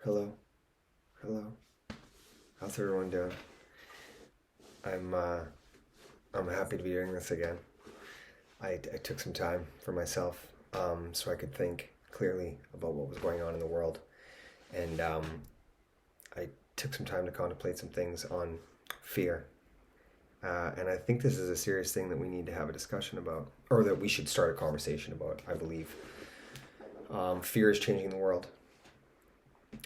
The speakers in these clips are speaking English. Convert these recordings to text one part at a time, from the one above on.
Hello, hello. How's everyone doing? I'm uh, I'm happy to be doing this again. I took some time for myself, so I could think clearly about what was going on in the world, and I took some time to contemplate some things on fear. And I think this is a serious thing that we need to have a discussion about, or that we should start a conversation about. I believe fear is changing the world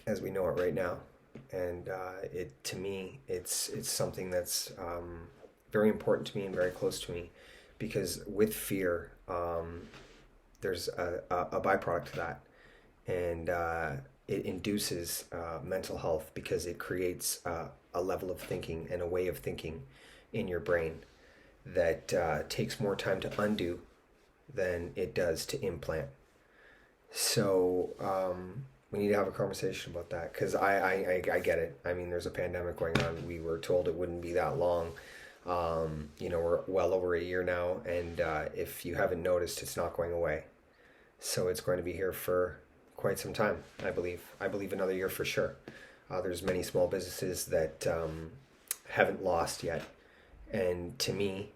as we know it right now, and it to me it's something that's very important to me and very close to me, because with fear there's a byproduct to that, and it induces mental health because it creates a level of thinking and a way of thinking in your brain that takes more time to undo than it does to implant. So we need to have a conversation about that, because I get it. I mean, there's a pandemic going on. We were told it wouldn't be that long. We're well over a year now, and if you haven't noticed, it's not going away. So it's going to be here for quite some time, I believe. I believe another year for sure. There's many small businesses that haven't lost yet. And to me,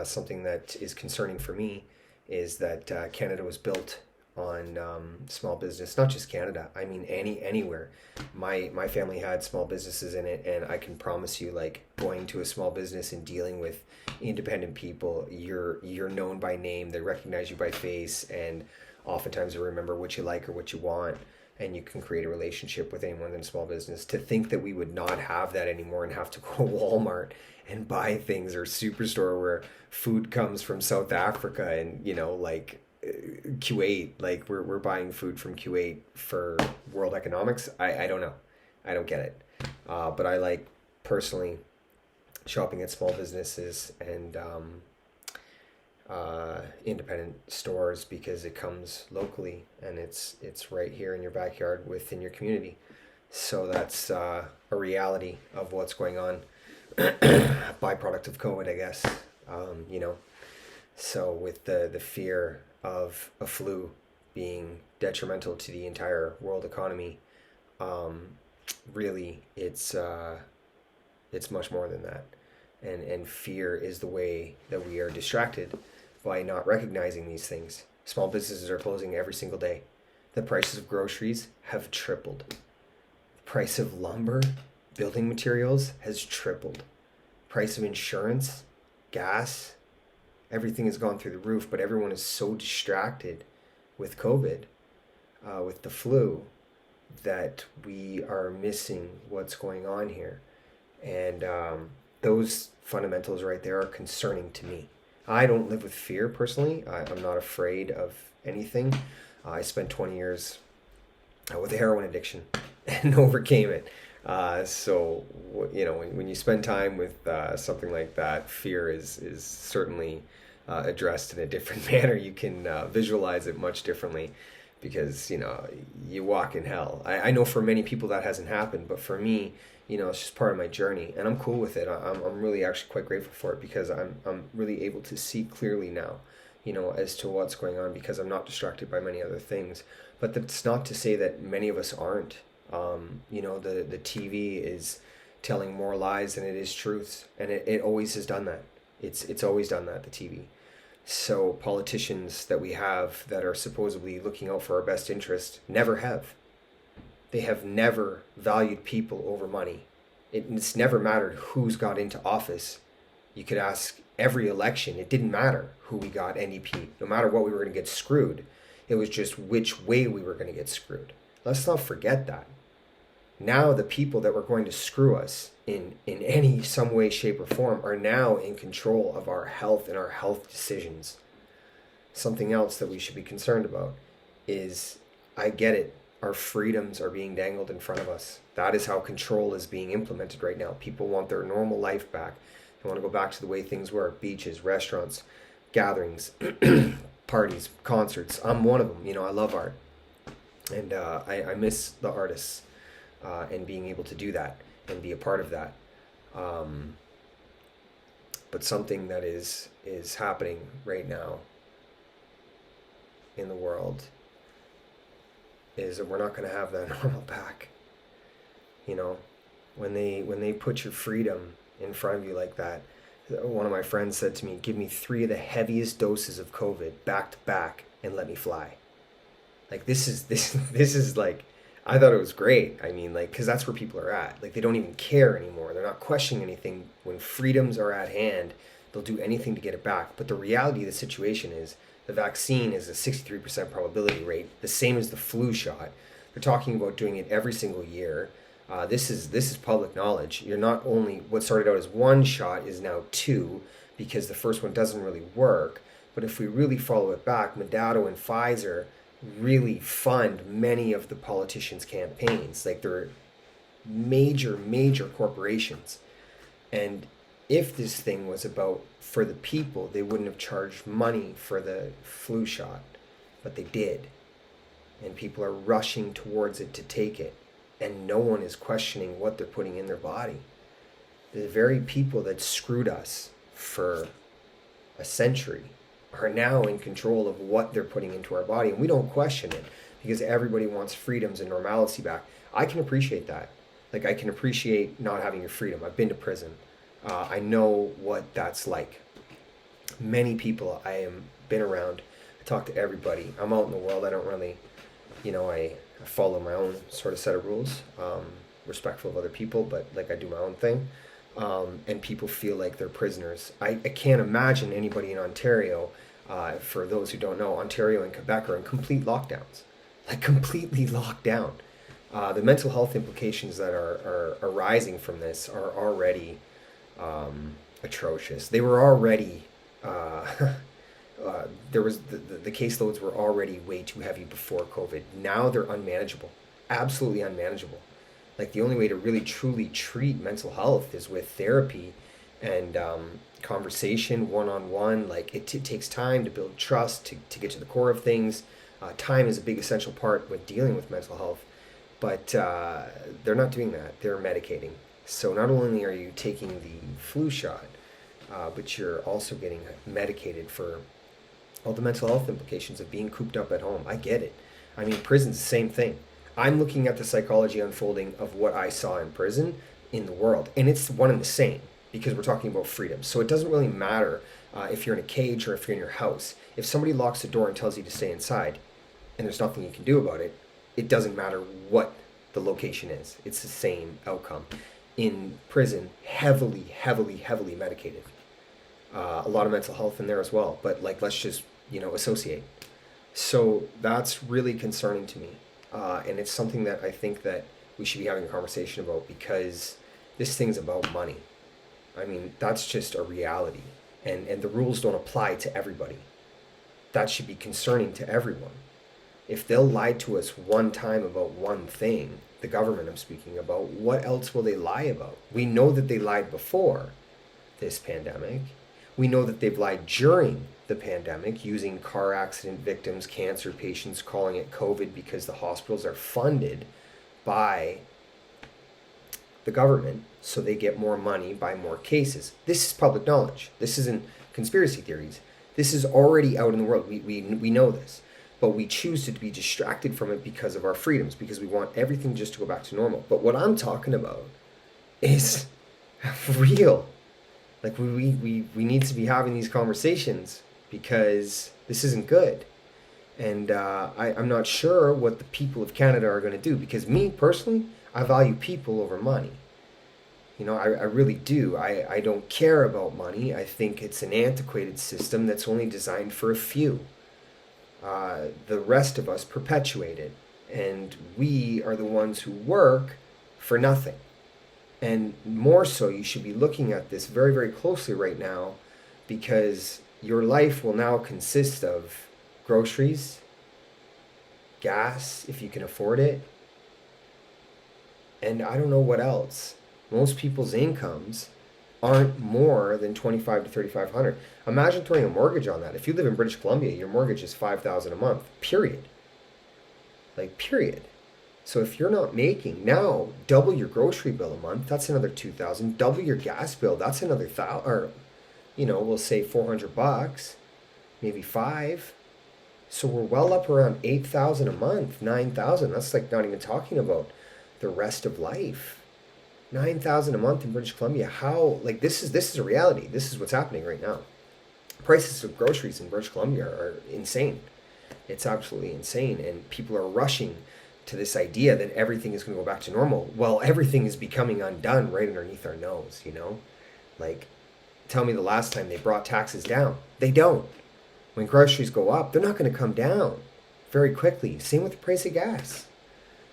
something that is concerning for me is that Canada was built on small business. Not just Canada. I mean, anywhere. My family had small businesses in it, and I can promise you, like, going to a small business and dealing with independent people, you're known by name. They recognize you by face, and oftentimes they remember what you like or what you want. And you can create a relationship with anyone in small business. To think that we would not have that anymore and have to go to Walmart and buy things, or Superstore where food comes from South Africa, and like Kuwait, like we're buying food from Kuwait for world economics. I don't know. I don't get it. But I like, personally, shopping at small businesses and independent stores, because it comes locally and it's right here in your backyard within your community. So that's a reality of what's going on. Byproduct of COVID, I guess. You know, so with the fear of a flu being detrimental to the entire world economy, um, really it's much more than that. And fear is the way that we are distracted by not recognizing these things. Small businesses are closing every single day. The prices of groceries have tripled. The price of lumber, building materials has tripled. Price of insurance, gas, everything has gone through the roof, but everyone is so distracted with COVID, with the flu, that we are missing what's going on here. And those fundamentals right there are concerning to me. I don't live with fear personally. I'm not afraid of anything. I spent 20 years with a heroin addiction and overcame it. When you spend time with something like that, fear is certainly addressed in a different manner. You can visualize it much differently, because you walk in hell. I know for many people that hasn't happened, but for me, it's just part of my journey, and I'm cool with it. I'm really actually quite grateful for it, because I'm really able to see clearly now, as to what's going on, because I'm not distracted by many other things. But that's not to say that many of us aren't. The TV is telling more lies than it is truths, and it always has done that. It's always done that, the TV. So politicians that we have that are supposedly looking out for our best interest never have. They have never valued people over money. It's never mattered who's got into office. You could ask every election. It didn't matter who we got NDP. No matter what, we were going to get screwed. It was just which way we were going to get screwed. Let's not forget that. Now the people that were going to screw us in any some way, shape, or form are now in control of our health and our health decisions. Something else that we should be concerned about is, I get it, our freedoms are being dangled in front of us. That is how control is being implemented right now. People want their normal life back. They want to go back to the way things were: beaches, restaurants, gatherings, parties, concerts. I'm one of them. I love art. And I miss the artists, and being able to do that and be a part of that. Um, but something that is happening right now in the world is that we're not going to have that normal back. You know, when they put your freedom in front of you like that. One of my friends said to me, "Give me 3 of the heaviest doses of COVID back to back, and let me fly." Like this is like, I thought it was great. I mean, like, because that's where people are at. Like, they don't even care anymore. They're not questioning anything. When freedoms are at hand, they'll do anything to get it back. But the reality of the situation is, the vaccine is a 63% probability rate, the same as the flu shot. They're talking about doing it every single year. This is public knowledge. You're not only, what started out as one shot is now two, because the first one doesn't really work. But if we really follow it back, Moderna and Pfizer really fund many of the politicians' campaigns. Like, they're major corporations. And if this thing was about for the people, they wouldn't have charged money for the flu shot, but they did. And people are rushing towards it to take it, and no one is questioning what they're putting in their body. The very people that screwed us for a century are now in control of what they're putting into our body, and we don't question it, because everybody wants freedoms and normalcy back. I can appreciate that. Like, I can appreciate not having your freedom. I've been to prison. I know what that's like. Many people I am been around. I talk to everybody. I'm out in the world. I don't really, I follow my own sort of set of rules, respectful of other people, but like, I do my own thing. And people feel like they're prisoners. I can't imagine anybody in Ontario. For those who don't know, Ontario and Quebec are in complete lockdowns, like completely locked down. The mental health implications that are arising from this are already atrocious. They were already there was the caseloads were already way too heavy before COVID. Now they're unmanageable, absolutely unmanageable. Like, the only way to really truly treat mental health is with therapy and conversation, one-on-one. Like, it takes time to build trust, to get to the core of things. Time is a big essential part when dealing with mental health, but they're not doing that. They're medicating. So not only are you taking the flu shot, but you're also getting medicated for all the mental health implications of being cooped up at home. I get it. I mean, prison's the same thing. I'm looking at the psychology unfolding of what I saw in prison in the world, and it's one and the same, because we're talking about freedom. So it doesn't really matter if you're in a cage or if you're in your house. If somebody locks the door and tells you to stay inside, and there's nothing you can do about it, it doesn't matter what the location is. It's the same outcome. In prison, heavily medicated. A lot of mental health in there as well, but like, let's just associate. So that's really concerning to me, and it's something that I think that we should be having a conversation about, because this thing's about money. I mean, that's just a reality, and the rules don't apply to everybody. That should be concerning to everyone. If they'll lie to us one time about one thing, the government I'm speaking about, what else will they lie about? We know that they lied before this pandemic. We know that they've lied during the pandemic, using car accident victims, cancer patients, calling it COVID, because the hospitals are funded by the government, so they get more money by more cases. This is public knowledge. This isn't conspiracy theories. This is already out in the world. We know this, but we choose to be distracted from it because of our freedoms, because we want everything just to go back to normal. But what I'm talking about is real. Like, we need to be having these conversations, because this isn't good. And I'm not sure what the people of Canada are going to do, because me, personally, I value people over money. I really do. I don't care about money. I think it's an antiquated system that's only designed for a few. The rest of us perpetuate it. And we are the ones who work for nothing. And more so, you should be looking at this very closely right now, because your life will now consist of groceries, gas, if you can afford it, and I don't know what else. Most people's incomes aren't more than $2,500 to $3,500. Imagine throwing a mortgage on that. If you live in British Columbia, your mortgage is $5,000 a month, period. Like, period. So if you're not making, now double your grocery bill a month, that's another $2,000. Double your gas bill, that's another $1,000, or we'll say $400, maybe $5,000. So we're well up around $8,000 a month, $9,000. That's like not even talking about the rest of life. 9,000 a month in British Columbia. How, like, this is a reality. This is what's happening right now. Prices of groceries in British Columbia are insane. It's absolutely insane, and people are rushing to this idea that everything is going to go back to normal. Well, everything is becoming undone right underneath our nose, you know? Like, tell me the last time they brought taxes down. They don't. When groceries go up, they're not going to come down very quickly. Same with the price of gas.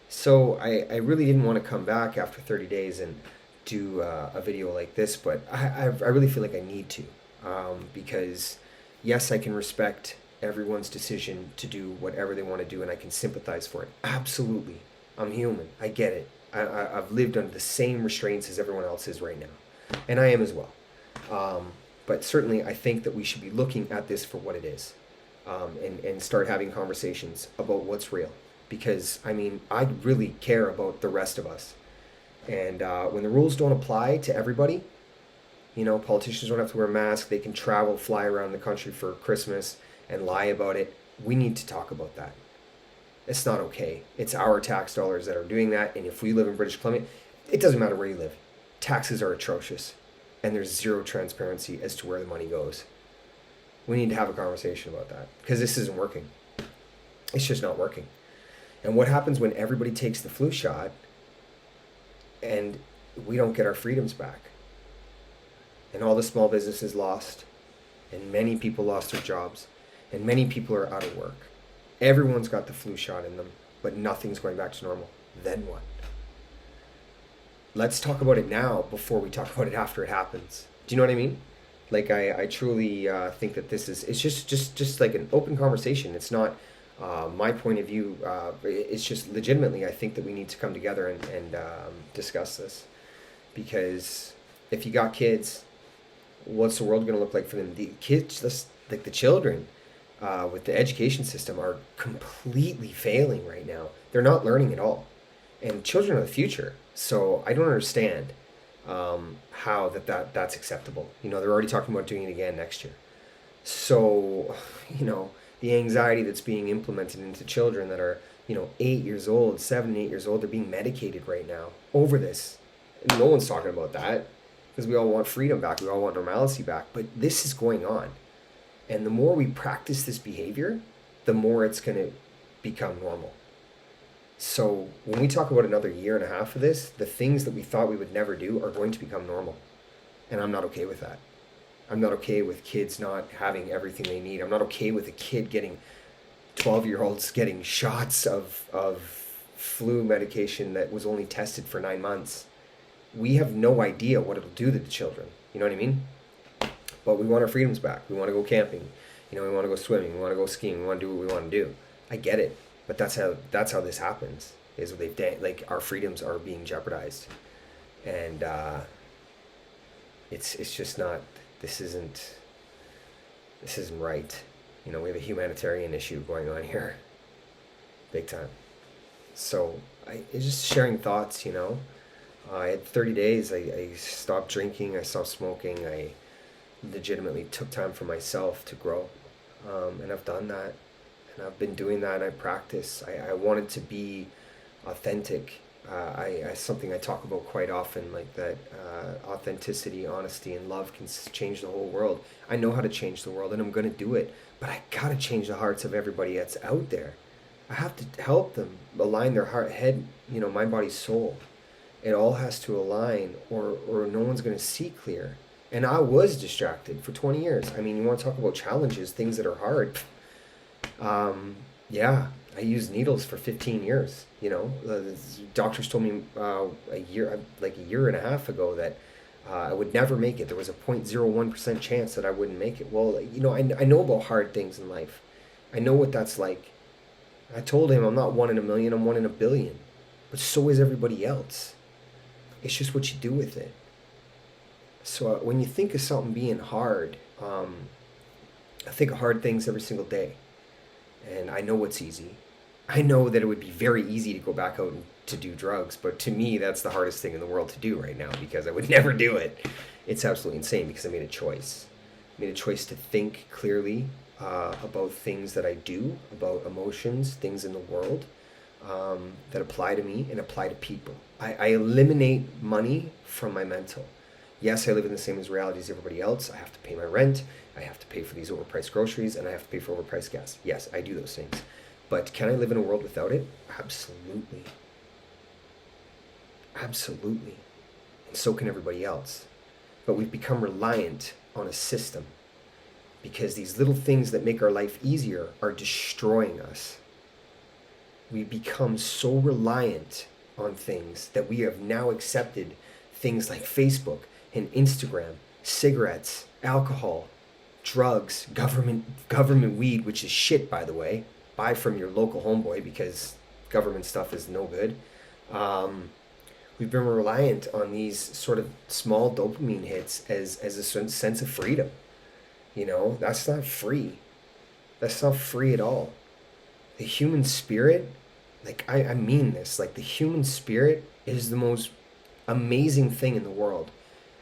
So I really didn't want to come back after 30 days and do a video like this, but I really feel like I need to, because yes, I can respect everyone's decision to do whatever they want to do, and I can sympathize for it. Absolutely. I'm human. I get it. I've lived under the same restraints as everyone else is right now, and I am as well. But certainly I think that we should be looking at this for what it is, and start having conversations about what's real. Because, I mean, I really care about the rest of us. And when the rules don't apply to everybody, you know, politicians don't have to wear masks, they can travel, fly around the country for Christmas and lie about it. We need to talk about that. It's not okay. It's our tax dollars that are doing that. And if we live in British Columbia, it doesn't matter where you live. Taxes are atrocious. And there's zero transparency as to where the money goes. We need to have a conversation about that. Because this isn't working. It's just not working. And what happens when everybody takes the flu shot and we don't get our freedoms back? And all the small businesses lost, and many people lost their jobs, and many people are out of work. Everyone's got the flu shot in them, but nothing's going back to normal. Then what? Let's talk about it now before we talk about it after it happens. Do you know what I mean? Like, I truly think that it's just like an open conversation. It's not my point of view. It's just legitimately, I think that we need to come together and discuss this. Because if you got kids, what's the world going to look like for them? The kids, like the children, with the education system, are completely failing right now. They're not learning at all. And children are the future. So I don't understand how that's acceptable. You know, they're already talking about doing it again next year. So, you know, the anxiety that's being implemented into children that are, you know, 8 years old, 7, 8 years old, they're being medicated right now over this. And no one's talking about that because we all want freedom back. We all want normalcy back. But this is going on. And the more we practice this behavior, the more it's going to become normal. So when we talk about another year and a half of this, the things that we thought we would never do are going to become normal. And I'm not okay with that. I'm not okay with kids not having everything they need. I'm not okay with a kid 12-year-olds getting shots of flu medication that was only tested for 9 months. We have no idea what it'll do to the children. You know what I mean? But we want our freedoms back. We want to go camping. You know, we want to go swimming. We want to go skiing. We want to do what we want to do. I get it. But that's how this happens. Is like our freedoms are being jeopardized. And it's just not. This isn't right. You know, we have a humanitarian issue going on here. Big time. So it's just sharing thoughts, you know. I had 30 days. I stopped drinking. I stopped smoking. I legitimately took time for myself to grow. And I've done that. And I've been doing that. I practice. I wanted to be authentic. Something I talk about quite often, like that authenticity, honesty, and love can change the whole world. I know how to change the world, and I'm going to do it. But I got to change the hearts of everybody that's out there. I have to help them align their heart, head, you know, mind, body, soul. It all has to align, or no one's going to see clear. And I was distracted for 20 years. I mean, you want to talk about challenges, things that are hard. Yeah, I used needles for 15 years. You know, the doctors told me a year and a half ago that I would never make it. There was a 0.01% chance that I wouldn't make it. Well, you know, I know about hard things in life. I know what that's like. I told him I'm not 1 in a million, I'm 1 in a billion. But so is everybody else. It's just what you do with it. So when you think of something being hard, I think of hard things every single day. And I know what's easy. I know that it would be very easy to go back out and to do drugs, but to me, that's the hardest thing in the world to do right now because I would never do it. It's absolutely insane because I made a choice. I made a choice to think clearly about things that I do, about emotions, things in the world, that apply to me and apply to people. I eliminate money from my mental. Yes, I live in the same as reality as everybody else. I have to pay my rent. I have to pay for these overpriced groceries, and I have to pay for overpriced gas. Yes, I do those things. But can I live in a world without it? Absolutely. Absolutely. And so can everybody else. But we've become reliant on a system because these little things that make our life easier are destroying us. We become so reliant on things that we have now accepted things like Facebook and Instagram, cigarettes, alcohol, drugs, government weed, which is shit, by the way. Buy from your local homeboy because government stuff is no good. We've been reliant on these sort of small dopamine hits as a sense of freedom. You know, that's not free. That's not free at all. The human spirit, like I mean this, like the human spirit is the most amazing thing in the world.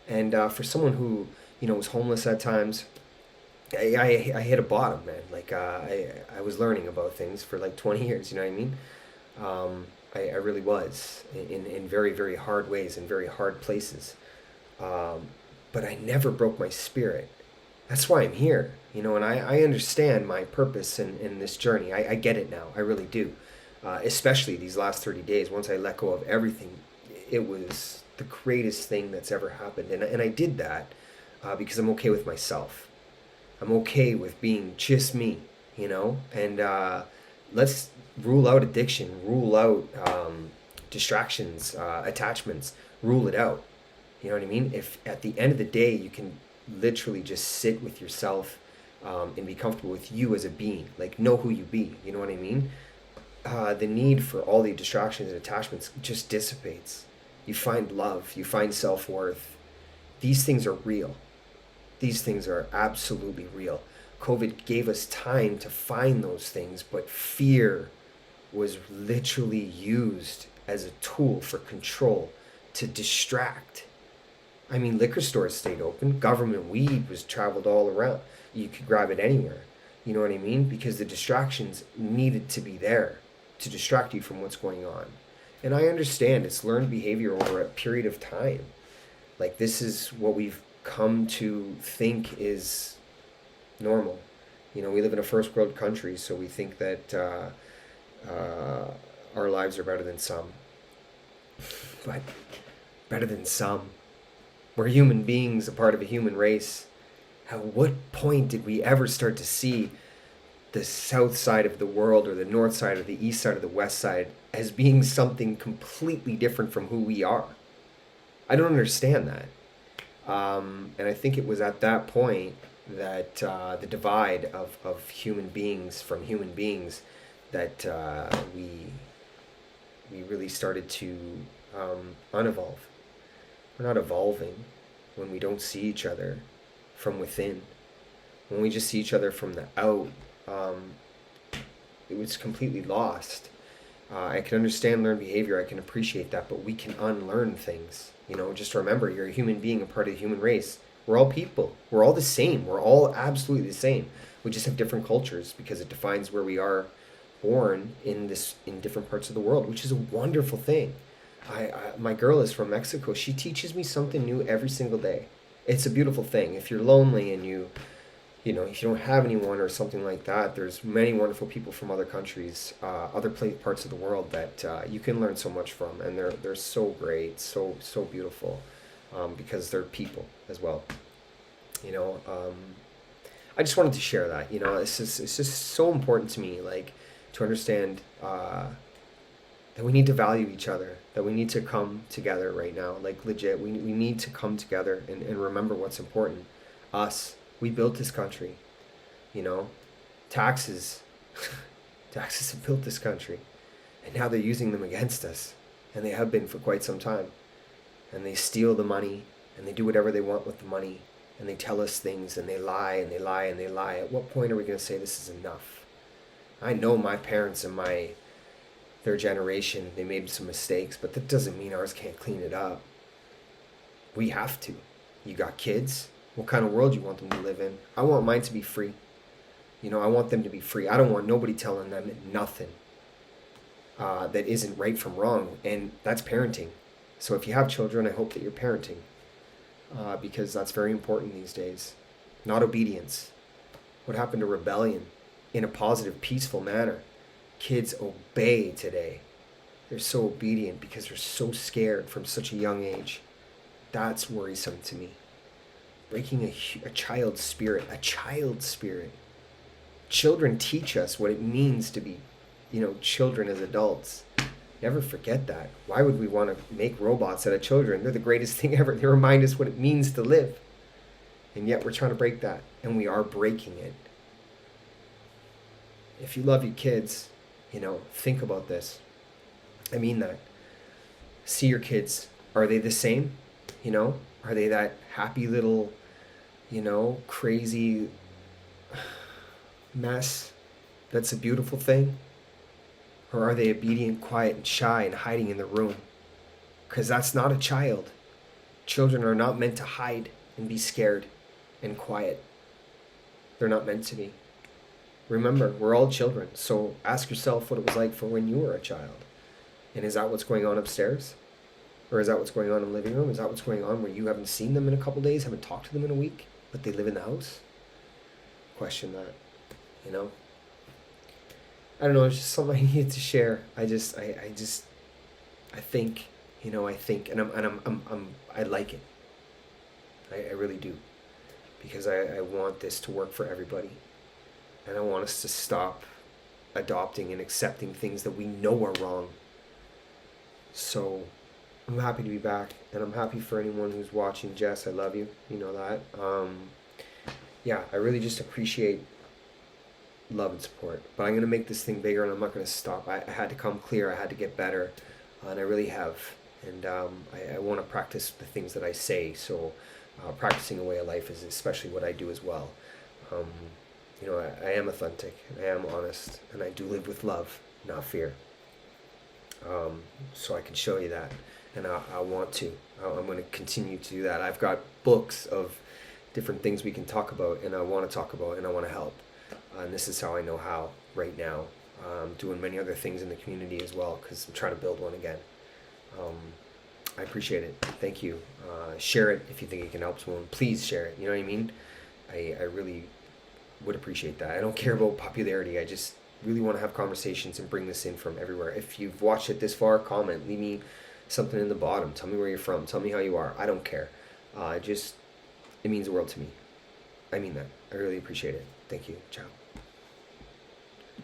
And for someone who, you know, was homeless at times, I hit a bottom, man. Like I was learning about things for like 20 years, you know what I mean? I really was in very, very hard ways, in very hard places. But I never broke my spirit. That's why I'm here, you know, and I understand my purpose in this journey. I get it now. I really do. Especially these last 30 days, once I let go of everything, it was the greatest thing that's ever happened. And I did that because I'm okay with myself. I'm okay with being just me, you know, and let's rule out addiction, rule out distractions, attachments, rule it out. You know what I mean? If at the end of the day you can literally just sit with yourself and be comfortable with you as a being, like know who you be, you know what I mean? The need for all the distractions and attachments just dissipates. You find love, you find self-worth. These things are real. These things are absolutely real. COVID gave us time to find those things, but fear was literally used as a tool for control to distract. I mean, liquor stores stayed open. Government weed was traveled all around. You could grab it anywhere. You know what I mean? Because the distractions needed to be there to distract you from what's going on. And I understand it's learned behavior over a period of time. Like this is what we've come to think is normal. You know, we live in a first world country, so we think that our lives are better than some. But better than some. We're human beings, a part of a human race. At what point did we ever start to see the south side of the world or the north side or the east side or the west side as being something completely different from who we are? I don't understand that. And I think it was at that point that the divide of human beings from human beings that we really started to unevolve. We're not evolving when we don't see each other from within. When we just see each other from the out, it was completely lost. I can understand learned behavior, I can appreciate that, but we can unlearn things. You know, just remember, you're a human being, a part of the human race. We're all people. We're all the same. We're all absolutely the same. We just have different cultures because it defines where we are born in different parts of the world, which is a wonderful thing. My girl is from Mexico. She teaches me something new every single day. It's a beautiful thing. If you're lonely and you know, if you don't have anyone or something like that, there's many wonderful people from other countries, other parts of the world that you can learn so much from, and they're so great, so beautiful, because they're people as well. You know, I just wanted to share that. You know, it's just so important to me, like, to understand that we need to value each other, that we need to come together right now, like legit. We need to come together and remember what's important. Us. We built this country, you know, taxes have built this country, and now they're using them against us, and they have been for quite some time, and they steal the money, and they do whatever they want with the money, and they tell us things, and they lie, and they lie, and they lie. At what point are we going to say this is enough? I know my parents and their generation, they made some mistakes, but that doesn't mean ours can't clean it up. We have to. You got kids? What kind of world you want them to live in? I want mine to be free. You know, I want them to be free. I don't want nobody telling them nothing. that isn't right from wrong, and that's parenting. So if you have children, I hope that you're parenting, because that's very important these days. Not obedience. What happened to rebellion in a positive, peaceful manner? Kids obey today. They're so obedient because they're so scared from such a young age. That's worrisome to me. Breaking a child's spirit, a child's spirit. Children teach us what it means to be, children as adults. Never forget that. Why would we want to make robots out of children? They're the greatest thing ever. They remind us what it means to live. And yet we're trying to break that, and we are breaking it. If you love your kids, think about this. I mean that. See your kids. Are they the same? Are they that happy little, crazy mess that's a beautiful thing? Or are they obedient, quiet, and shy and hiding in the room? Because that's not a child. Children are not meant to hide and be scared and quiet. They're not meant to be. Remember, we're all children, so ask yourself what it was like for when you were a child. And is that what's going on upstairs? Or is that what's going on in the living room? Is that what's going on where you haven't seen them in a couple days, haven't talked to them in a week, but they live in the house? Question that, I don't know, it's just something I needed to share. I think, and I like it. I really do. Because I want this to work for everybody. And I want us to stop adopting and accepting things that we know are wrong. So I'm happy to be back, and I'm happy for anyone who's watching. Jess, I love you. You know that. Yeah, I really just appreciate love and support. But I'm going to make this thing bigger, and I'm not going to stop. I had to come clear. I had to get better, and I really have. And I want to practice the things that I say. So practicing a way of life is especially what I do as well. I am authentic, and I am honest, and I do live with love, not fear. So I can show you that, and I want to. I'm going to continue to do that. I've got books of different things we can talk about, and I want to talk about, and I want to help. And this is how I know how right now. I'm doing many other things in the community as well, because I'm trying to build one again. I appreciate it. Thank you. Share it if you think it can help someone. Please share it. You know what I mean? I really would appreciate that. I don't care about popularity. I just really want to have conversations and bring this in from everywhere. If you've watched it this far, comment. Leave me something in the bottom. Tell me where you're from. Tell me how you are. I don't care. It means the world to me. I mean that. I really appreciate it. Thank you. Ciao.